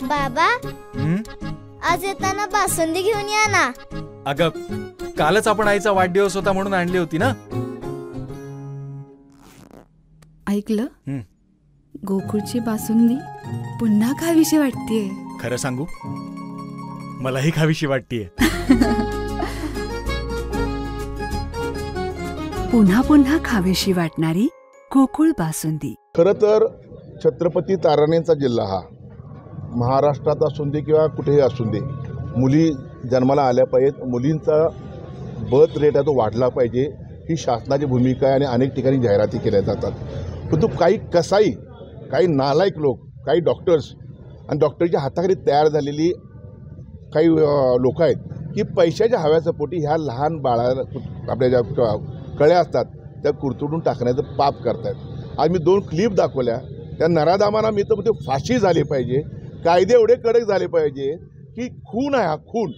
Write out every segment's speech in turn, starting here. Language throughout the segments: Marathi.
बाबा आज येताना बासुंदी घेऊन या ना। अगं कालच आपण आईचा वाढदिवस होता म्हणून आणली होती ना। ऐकलं, गोकुळची बासुंदी पुन्हा खावीशी वाटतेय। खरं सांगू, मलाही खावीशी वाटतेय। पुन्हा पुन्हा खावीशी वाटणारी गोकुळ बासुंदी। खरं तर छत्रपती ताराणेंचा जिल्हा हा महाराष्ट्रात असून दे किंवा कुठेही असून दे, मुली जन्माला आल्या पाहिजेत, मुलींचा बर्थ रेट आहे तो वाढला पाहिजे, ही शासनाची भूमिका आहे आणि अनेक ठिकाणी जाहिराती केल्या जातात। परंतु काही कसाई, काही नालायक लोक, काही डॉक्टर्स आणि डॉक्टरच्या हाताखाली तयार झालेली काही लोक आहेत की पैशाच्या हव्याच्या पोटी ह्या लहान बाळाला आपल्या ज्या कळ्या असतात त्या कुरतडून टाकण्याचं पाप करतायत। आज मी 2 क्लिप दाखवल्या, त्या नराधामांना मी तर म्हणते फाशी झाली पाहिजे, कायदे एवढे कडक झाले पाहिजे की खून आहे हा खून,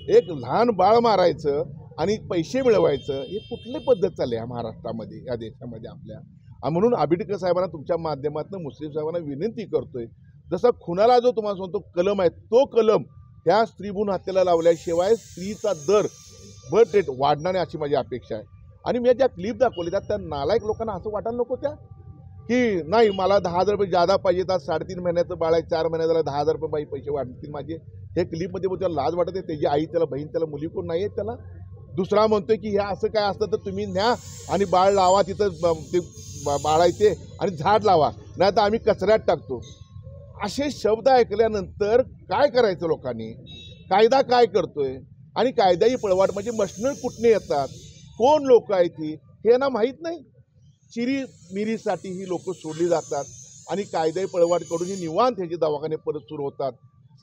एक लहान बाळ मारायचं आणि पैसे मिळवायचं, हे कुठली पद्धत चालली आहे महाराष्ट्रामध्ये, या देशामध्ये आपल्या। म्हणून आंबेडकर साहेबांना तुमच्या माध्यमातून मुस्लिम साहेबांना विनंती करतोय, जसा खुनाला जो तुम्हाला सांगतो कलम आहे तो कलम त्या स्त्रीभ्रूण हत्येला लावल्याशिवाय स्त्रीचा दर बर्थ रेट वाढणार नाही अशी माझी अपेक्षा आहे। आणि मी ज्या क्लिप दाखवल्या त्या नालायक लोकांना असं वाटायला नको त्या की नाही मला 10,000 रुपये जादा पाहिजे, तर 3.5 महिन्याचं बाळ आहे, 4 महिन्याला 10,000 रुपये पैसे वाढतील माझे। हे क्लिपमध्ये त्याला लाज वाटते, त्याची आई, त्याला बहीण, त्याला मुली कोण नाही आहेत त्याला। दुसरा म्हणतोय की हे असं काय असतं तर तुम्ही न्या आणि बाळ लावा तिथं, ते बाळ आहे ते, आणि झाड लावा, नाही तर आम्ही कचऱ्यात टाकतो। असे शब्द ऐकल्यानंतर काय करायचं लोकांनी? कायदा काय करतोय आणि कायद्याही पळवाट म्हणजे मशनर कुठने येतात, कोण लोक आहेत ही, हे ना माहीत नाही। चिरी मिरीसाठी ही लोक सोडली जातात आणि कायद्याही पळवाट करून ही निवांत ह्याचे दवाखाने परत सुरू होतात।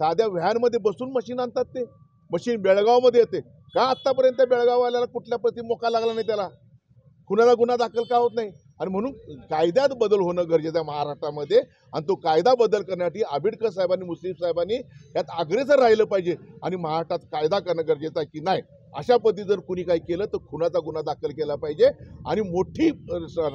साध्या व्हॅनमध्ये बसून मशीन आणतात, ते मशीन बेळगावमध्ये येते का? आत्तापर्यंत बेळगाववाल्याला कुठल्या प्रति मोका लागला नाही, त्याला कुणाला गुन्हा दाखल का होत नाही? आणि म्हणून कायद्यात बदल होणं गरजेचं आहे महाराष्ट्रामध्ये, आणि तो कायदा बदल करण्यासाठी आंबेडकर साहेबांनी, मुस्लिम साहेबांनी यात अग्रेसर राहिलं पाहिजे आणि महाराष्ट्रात कायदा करणं गरजेचं आहे की नाही अशा पद्धती जर कुणी काही केलं तर खुनाचा गुन्हा दाखल केला पाहिजे आणि मोठी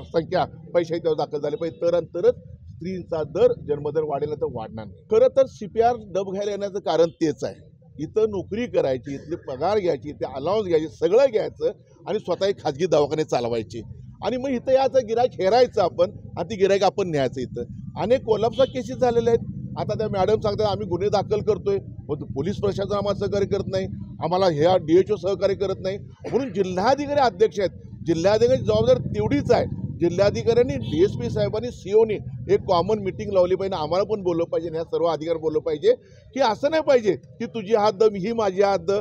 संख्या पैशाची त्यावर दाखल झाली पाहिजे, तरच स्त्रीचा दर, जन्मदर वाढेल तर वाढणार नाही। खरं तर CPR डब घ्यायला येण्याचं कारण तेच आहे, इथं नोकरी करायची, इथले पगार घ्यायची, इथे अलाउन्स घ्यायचे, सगळं घ्यायचं आणि स्वतः खाजगी दवाखाने चालवायचे आणि मग इथं याचं गिराईक हेरायचं आपण आणि ती गिराईक आपण न्यायचं। इथं अनेक कोल्हापूरच्या केसेस झालेल्या आहेत। आता त्या मॅडम सांगतात आम्ही गुन्हे दाखल करतोय, मग पोलीस प्रशासन आम्हाला सहकार्य करत नाही, आम्हाला ह्या DHO सहकार्य करत नाही, म्हणून जिल्हाधिकारी अध्यक्ष आहेत, जिल्हाधिकारी जबाबदार तेवढीच आहे। जिल्हाधिकाऱ्यांनी, DSP साहेबांनी, COनी एक कॉमन मिटिंग लावली पाहिजे, आम्हाला पण बोललं पाहिजे, ह्या सर्व अधिकारी बोललं पाहिजे की असं नाही पाहिजे की तुझी हद्द ही माझी हद्द,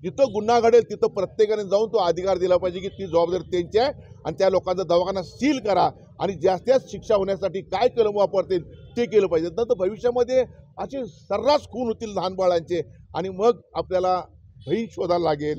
जिथं गुन्हा घडेल तिथं प्रत्येकाने जाऊन तो अधिकार दिला पाहिजे की ती जबाबदारी त्यांची आहे आणि त्या लोकांचा दवाखाना सील करा आणि जास्तीत शिक्षा होण्यासाठी काय कलम वापरतील ते केलं पाहिजे। नंतर भविष्यामध्ये असे सर्रास खून होतील लहान बाळांचे आणि मग आपल्याला भय शोधायला लागेल।